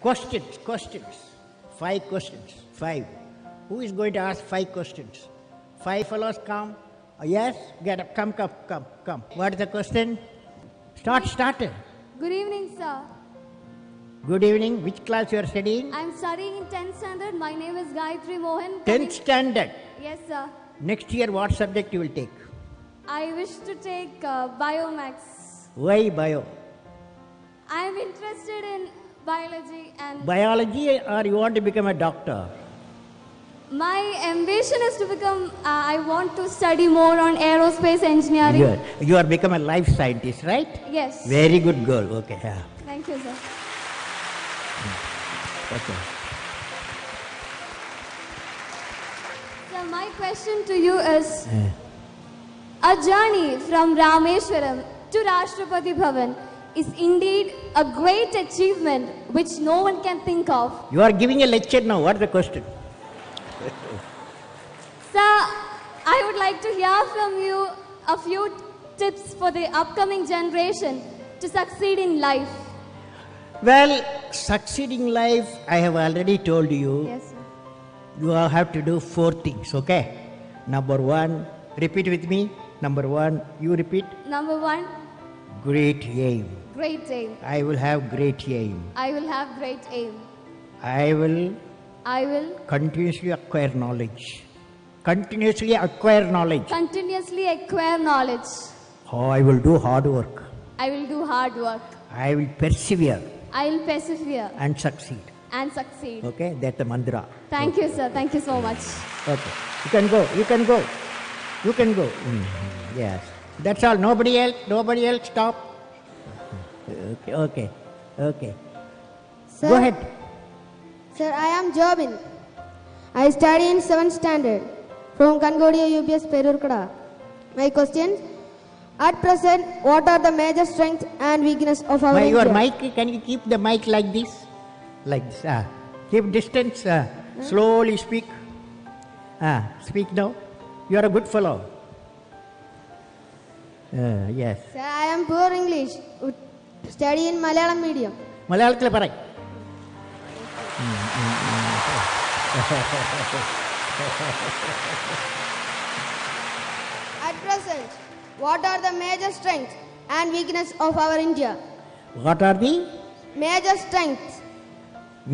Questions. 5 questions. 5. Who is going to ask 5 questions? 5 fellows come. Yes? Get up. Come. What is the question? Start. Good evening, sir. Good evening. Which class you are studying? I am studying in 10th standard. My name is Gayatri Mohan. 10th standard. Yes, sir. Next year, what subject you will take? I wish to take Biomax. Why bio? I am interested in biology and... Biology, or you want to become a doctor? My ambition is to become... I want to study more on aerospace engineering. Good. You are become a life scientist, right? Yes. Very good girl. Okay. Yeah. Thank you, sir. Okay. So my question to you is... A journey from Rameshwaram to Rashtrapati Bhavan is indeed a great achievement which no one can think of. You are giving a lecture now. What is the question? Sir, I would like to hear from you a few tips for the upcoming generation to succeed in life. Well, succeeding life, I have already told you. Yes, sir. You have to do 4 things, okay? Number 1, repeat with me. Number 1, you repeat. Number 1, great aim. great aim. I will have great aim. I will have great aim. I will continuously acquire knowledge. Continuously acquire knowledge. Continuously acquire knowledge. Oh, I will do hard work. I will do hard work. I will persevere. I will persevere And succeed. and succeed. Okay, that's the mantra. Thank you, sir. Thank you so much. Okay, you can go. Yes, that's all. Nobody else. Stop. Okay. Sir, Go ahead. Sir, I am Jobin. I study in 7th standard from Kangodia UPS Perurkada. My question: at present, what are the major strengths and weakness of our Your India? mic, can you keep the mic like this? Like this. Keep distance. Slowly speak. Speak now. You are a good fellow. Yes. Sir, I am poor English. Study in Malayalam medium. മലയാളത്തിൽ പറ. At present, what are the major strengths and weakness of our India? What are the Major strengths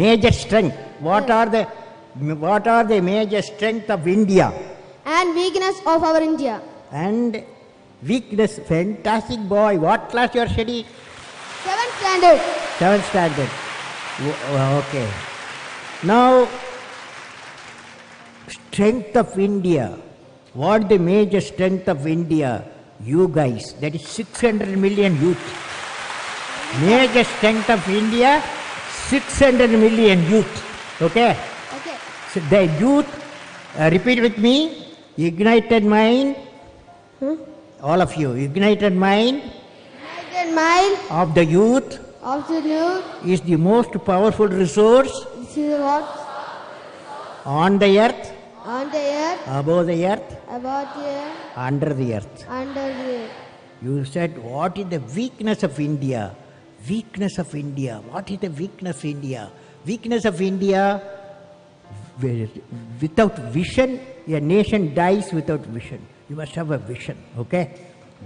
major strength? What are the major strength of India? and weakness of our India. And weakness. Fantastic boy. What class you are studying? 7th standard. 7th standard. Okay. Now, strength of India. What the major strength of India? You guys. That is 600 million youth. Major strength of India, 600 million youth. Okay? Okay. So the youth, repeat with me. Ignited mind. All of you. Ignited mind United mind of the youth of the youth is the most powerful resource is what on the earth, on the earth, above the earth, about the earth, under the earth. under the earth. You said, what is the weakness of India? Weakness of India. What is the weakness of India? Weakness of India, without vision, a nation dies without vision. You must have a vision, okay?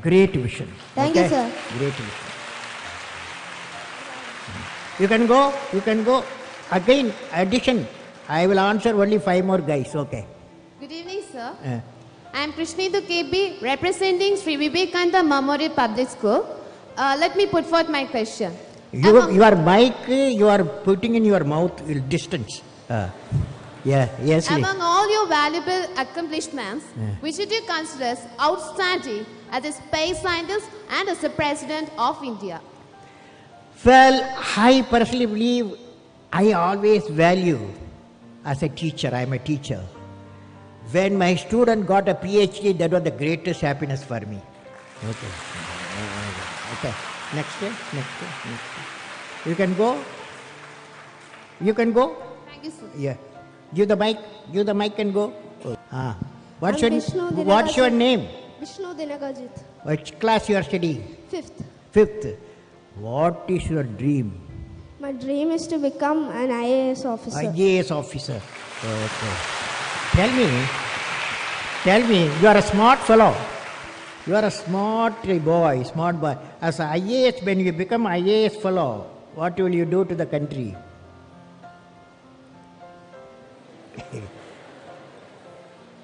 Great vision. Thank you, okay? sir. Great vision. You can go. Again, addition. I will answer only 5 more guys, okay? Good evening, sir. I am Krishnithu KB, representing Sri Vivekananda Memorial Public School. Let me put forth my question. Your mic, you are putting in your mouth distance. Yes. Among all your valuable accomplishments, which do you consider as outstanding as a space scientist and as a president of India? Well, I personally believe I always value as a teacher. I am a teacher. When my student got a PhD, that was the greatest happiness for me. Okay. Next day. You can go. Thank you, sir. Yeah. Give the mic and go. What's Vishnu your name? Vishnu Dinakajit. Which class you are studying? 5th. 5th. What is your dream? My dream is to become an IAS officer. IAS officer. Okay. Tell me, you are a smart fellow. You are a smart boy. As an IAS, when you become IAS fellow, what will you do to the country?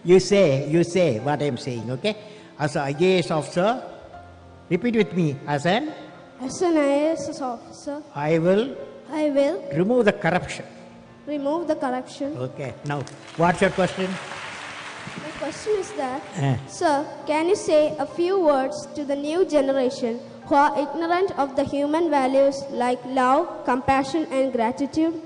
You say what I am saying, okay? As an IAS officer, repeat with me. As an IAS officer, I will remove the corruption. remove the corruption. Okay. Now, what's your question? My question is that, sir, can you say a few words to the new generation who are ignorant of the human values like love, compassion, and gratitude?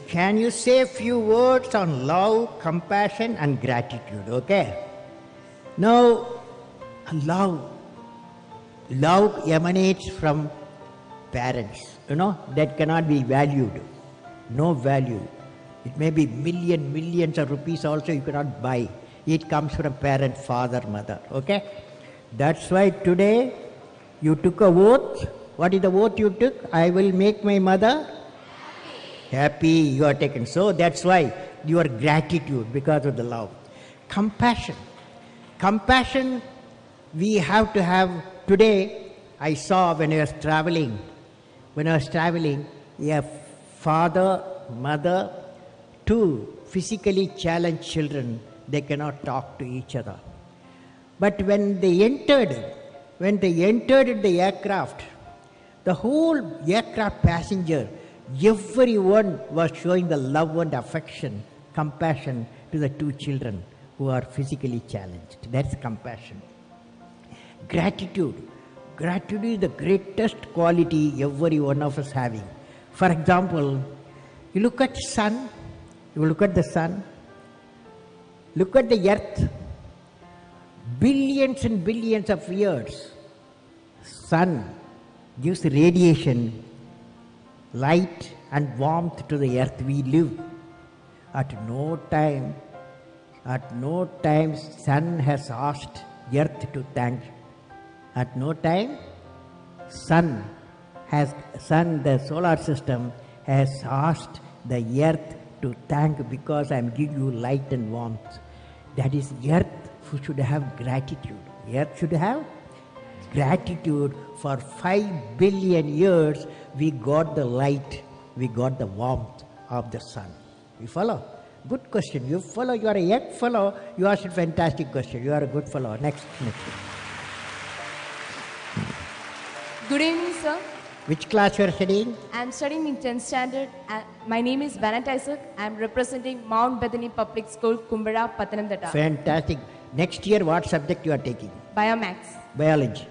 Can you say a few words on love, compassion, and gratitude? Okay. Now, love emanates from parents. That cannot be valued. No value. It may be millions of rupees also you cannot buy. It comes from parent, father, mother. Okay. That's why today you took a oath. What is the oath you took? I will make my mother happy. You are taken. So that's why your gratitude, because of the love. Compassion we have to have. Today I saw when I was traveling, a father, mother, two physically challenged children, they cannot talk to each other. But when they entered the aircraft, the whole aircraft passenger, everyone was showing the love and affection, compassion to the two children who are physically challenged. That's compassion. Gratitude is the greatest quality every one of us having. For example, you look at the sun, look at the earth, billions and billions of years. Sun gives radiation, light and warmth to the earth we live. At no time sun has asked earth to thank. At no time the solar system has asked the earth to thank because I am giving you light and warmth. That is, earth should have gratitude. Earth should have gratitude. For 5 billion years we got the light, we got the warmth of the sun. You follow? Good question. You follow. You are a young fellow. You asked a fantastic question. You are a good fellow. Next. Good evening, sir. Which class you are studying? I am studying in 10th standard. My name is Bennett Isaac. I am representing Mount Bethany Public School, Kumbara, Pathanamthitta. Fantastic. Next year, what subject you are taking? Biomax. Biology.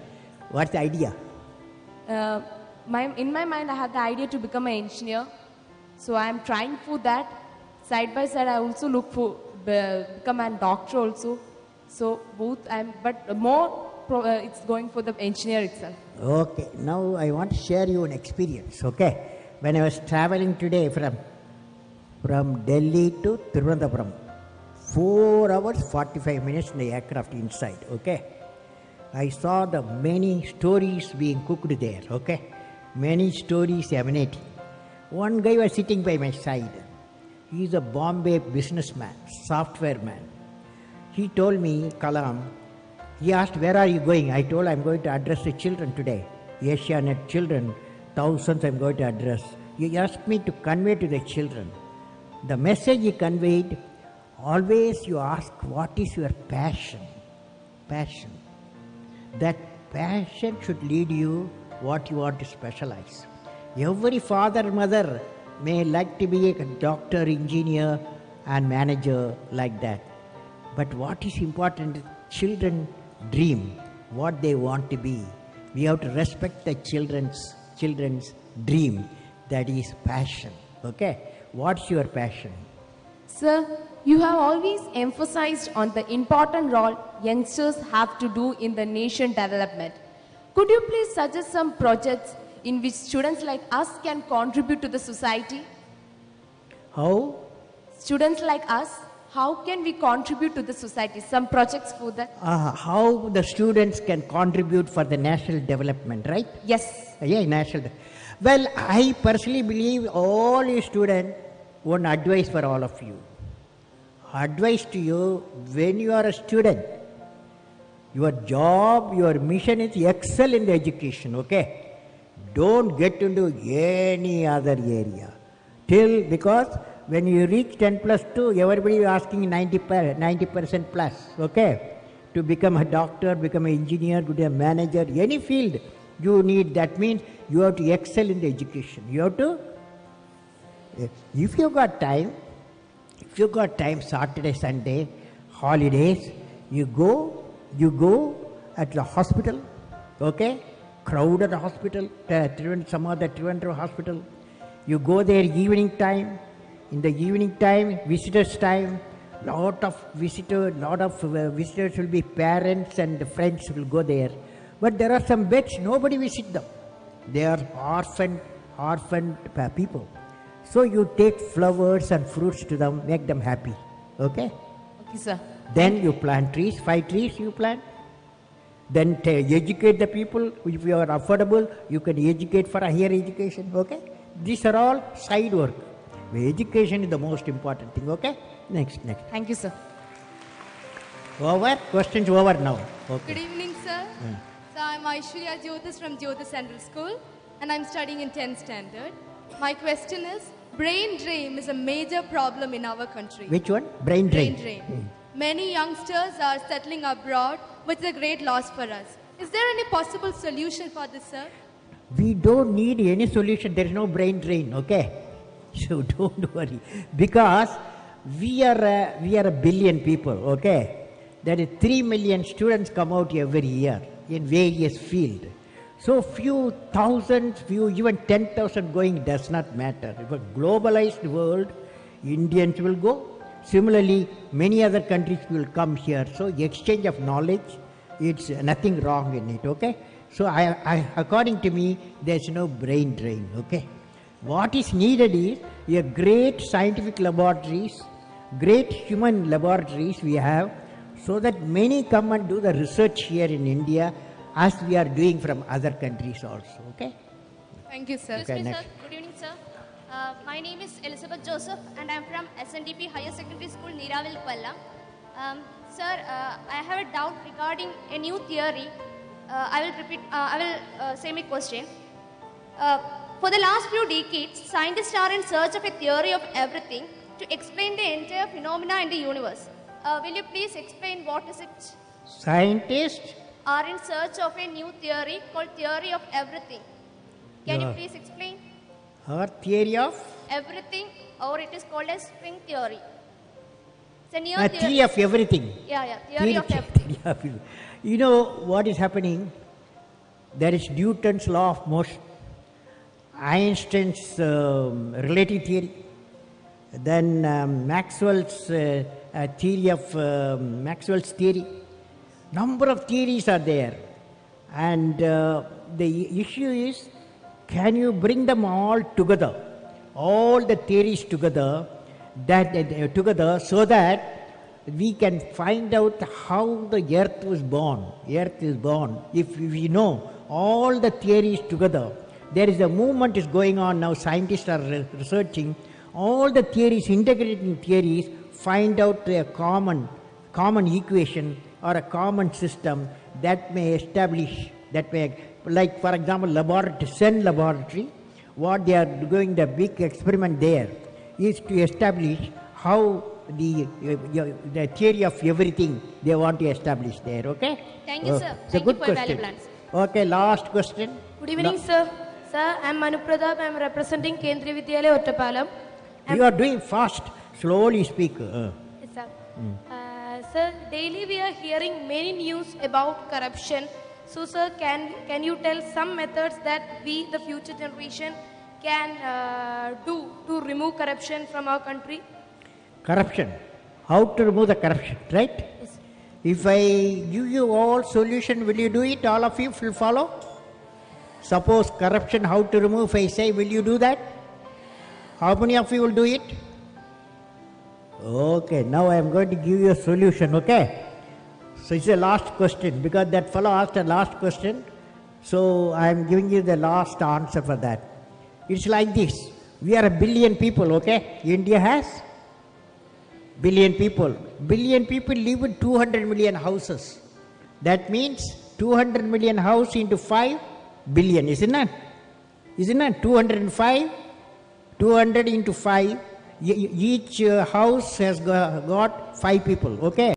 What's the idea? In my mind, I have the idea to become an engineer. So I am trying for that. Side by side, I also look for become a doctor also. So both, but more it's going for the engineer itself. Okay. Now I want to share you an experience. Okay. When I was traveling today from Delhi to Thiruvananthapuram, 4 hours 45 minutes in the aircraft inside. Okay. I saw the many stories being cooked there. Okay. Many stories emanating. One guy was sitting by my side. He is a Bombay businessman, software man. He told me, Kalam, he asked, where are you going? I told, I'm going to address the children today. Asianet children, thousands I'm going to address. He asked me to convey to the children. The message he conveyed, always you ask, what is your passion? Passion. That passion should lead you what you want to specialize. Every father, mother may like to be a doctor, engineer and manager like that. But what is important, children dream what they want to be. We have to respect the children's dream. That is passion. Okay? What's your passion? Sir, you have always emphasized on the important role youngsters have to do in the nation development. Could you please suggest some projects in which students like us can contribute to the society? How? Students like us, how can we contribute to the society? Some projects for that? How the students can contribute for the national development, right? Yes. Yeah, national. Well, I personally believe all you students, one advice for all of you. Advice to you, when you are a student, your job, your mission is excel in the education, okay? Don't get into any other area. Because when you reach 10 plus 2, everybody is asking 90% plus, okay? To become a doctor, become an engineer, become a manager, any field you need. That means you have to excel in the education. You have to, if you got time, Saturday, Sunday, holidays, you go at the hospital, okay? Crowded hospital, some other Trivandrum hospital. You go there evening time. In the evening time, visitors time, lot of visitors will be parents and friends will go there. But there are some beds, nobody visit them. They are orphaned people. So you take flowers and fruits to them, make them happy. Okay? Okay, sir. Then you plant trees, 5 trees you plant. Then educate the people. If you are affordable, you can educate for a higher education. Okay? These are all side work. Education is the most important thing. Okay? Next. Thank you, sir. Over? Questions over now. Okay. Good evening, sir. So I'm Aishwarya Jyotis from Jyotis Central School, and I'm studying in 10th standard. My question is, brain drain is a major problem in our country. Which one? Brain drain. Brain drain. Many youngsters are settling abroad, which is a great loss for us. Is there any possible solution for this, sir? We don't need any solution. There is no brain drain. Okay? So don't worry. Because we are a billion people. Okay? There is 3 million students come out every year in various fields. So few thousands, even 10,000 going does not matter. If a globalized world, Indians will go. Similarly, many other countries will come here. So exchange of knowledge, it's nothing wrong in it. Okay? So according to me, there's no brain drain. Okay? What is needed is a great scientific laboratories, great human laboratories we have, so that many come and do the research here in India, as we are doing from other countries also. Okay? Thank you, sir. Okay, Excuse me, next. sir. Good evening, sir. My name is Elizabeth Joseph, and I'm from SNDP Higher Secondary School, Neeravil, Kollam. Sir, I have a doubt regarding a new theory. I will say my question. For the last few decades, scientists are in search of a theory of everything to explain the entire phenomena in the universe. Will you please explain what is it? Scientists Are in search of a new theory called theory of everything. Can you Yeah. please explain? or theory of Everything, or it is called as string theory. It's a new theory of everything. Yeah, theory of everything. Theory of everything. You know what is happening? There is Newton's law of motion, Einstein's relative theory, then Maxwell's theory of Maxwell's theory. Number of theories are there, and the issue is, can you bring them all together, all the theories together, so that we can find out how the earth was born. Earth is born. If we know all the theories together, there is a movement is going on now. Scientists are researching all the theories, integrating theories, find out a common equation or a common system that may establish, that may, like for example, CERN laboratory, what they are doing, the big experiment there is to establish how the theory of everything they want to establish there. Okay? Thank you, sir. It's a Thank good you for your question. valuable answer. Okay, last question. Good evening, sir. Sir, I am Manu Pradap. I am representing Kendriya Vidyalaya, Ottapalam. You are doing fast. Slowly speak. Yes, sir. Sir, daily we are hearing many news about corruption. So, sir, can you tell some methods that we, the future generation, can do to remove corruption from our country? Corruption. How to remove the corruption, right? Yes. If I give you all solution, will you do it? All of you will follow? Suppose corruption, how to remove, if I say, will you do that? How many of you will do it? Okay, now I am going to give you a solution, okay? So it's the last question because that fellow asked a last question. So I am giving you the last answer for that. It's like this. We are a billion people, okay? India has billion people. Billion people live in 200 million houses. That means 200 million house into 5 billion, isn't it? Isn't it? 205, 200 into 5. Each house has got 5 people, okay?